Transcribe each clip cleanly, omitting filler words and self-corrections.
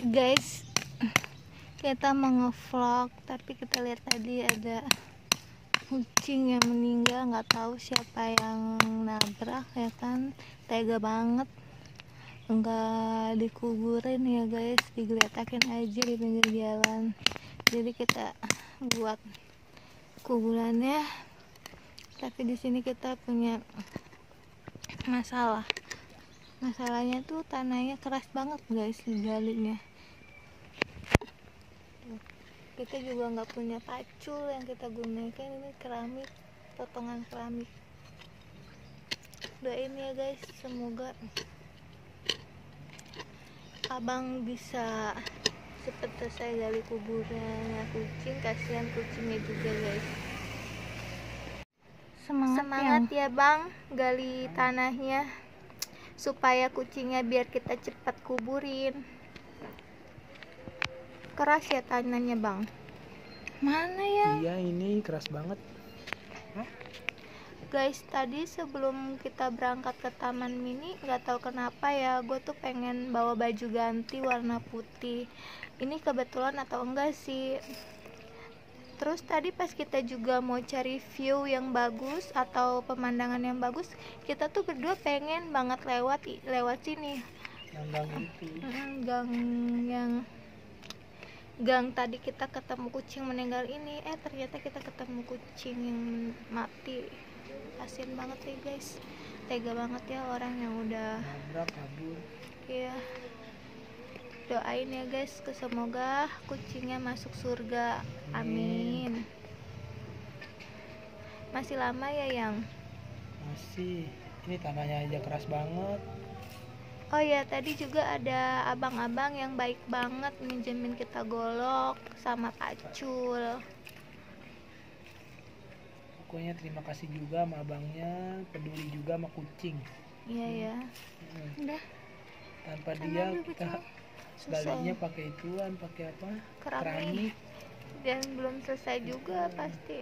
Guys, kita mau ngevlog, tapi kita lihat tadi ada kucing yang meninggal. Nggak tahu siapa yang nabrak, ya kan. Tega banget, nggak dikuburin ya guys, digeletakin aja di pinggir jalan. Jadi kita buat kuburannya, tapi di sini kita punya masalahnya tuh tanahnya keras banget guys, digalinya. Kita juga nggak punya pacul yang kita gunakan, ini keramik, potongan keramik. Doain ya guys, semoga abang bisa cepet selesai gali kuburannya kucing. Kasihan kucingnya juga guys. Semangat ya bang, gali tanahnya supaya kucingnya biar kita cepat kuburin. Keras ya tanahnya bang? Mana ya? Iya, ini keras banget. Guys, tadi sebelum kita berangkat ke taman mini, nggak tahu kenapa ya, gue tuh pengen bawa baju ganti warna putih. Ini kebetulan atau enggak sih. Terus tadi pas kita juga mau cari view yang bagus atau pemandangan yang bagus, kita tuh berdua pengen banget lewat sini. Gang itu. Gang tadi kita ketemu kucing meninggal ini, ternyata kita ketemu kucing yang mati. Kasian banget ya guys, tega banget ya orang yang udah nabrak kabur. Iya, doain ya guys, semoga kucingnya masuk surga, amin. Masih lama ya yang? Masih, ini tanahnya aja keras banget. Oh ya, tadi juga ada abang-abang yang baik banget minjemin kita golok sama pacul. Pokoknya terima kasih juga sama abangnya, peduli juga sama kucing. Iya ya. Udah. Tanpa dia kita galinya pakai ituan, pakai apa? Keramik. Dan belum selesai juga pasti.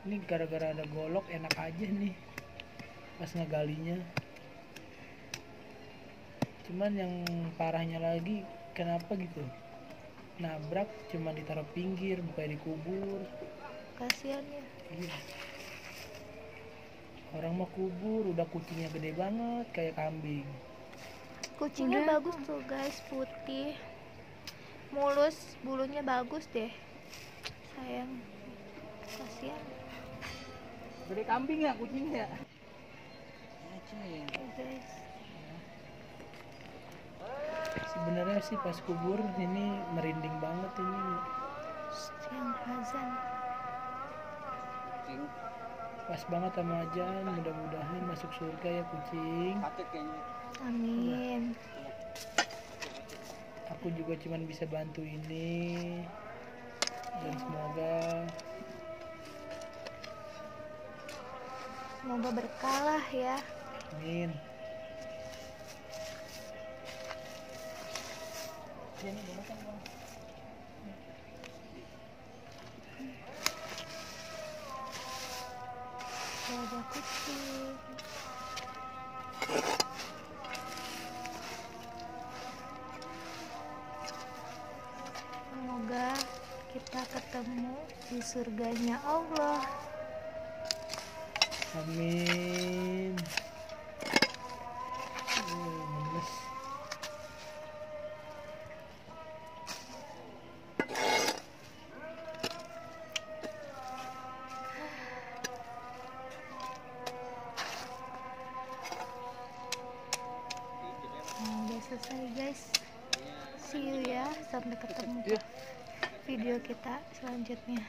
Ini gara-gara ada golok enak aja nih pas ngegalinya. Cuman yang parahnya lagi, kenapa gitu? Nabrak cuma ditaruh pinggir, bukan dikubur. Kasihan ya. Iya. Orang mau kubur, udah kucingnya gede banget kayak kambing. Kucingnya bagus tuh guys, putih, mulus, bulunya bagus deh. Sayang, kasihan. Gede kambing ya kucingnya. Guys. Sebenarnya sih pas kubur ini merinding banget ini. Yang azan. Pas banget sama ajan, mudah-mudahan masuk surga ya kucing. Amin. Aku juga cuman bisa bantu ini. Dan semoga berkah lah ya. amin. Ada kucing. Semoga kita ketemu di surganya Allah. Amin. Menes. Udah selesai guys. See you ya, sampai ketemu video kita selanjutnya.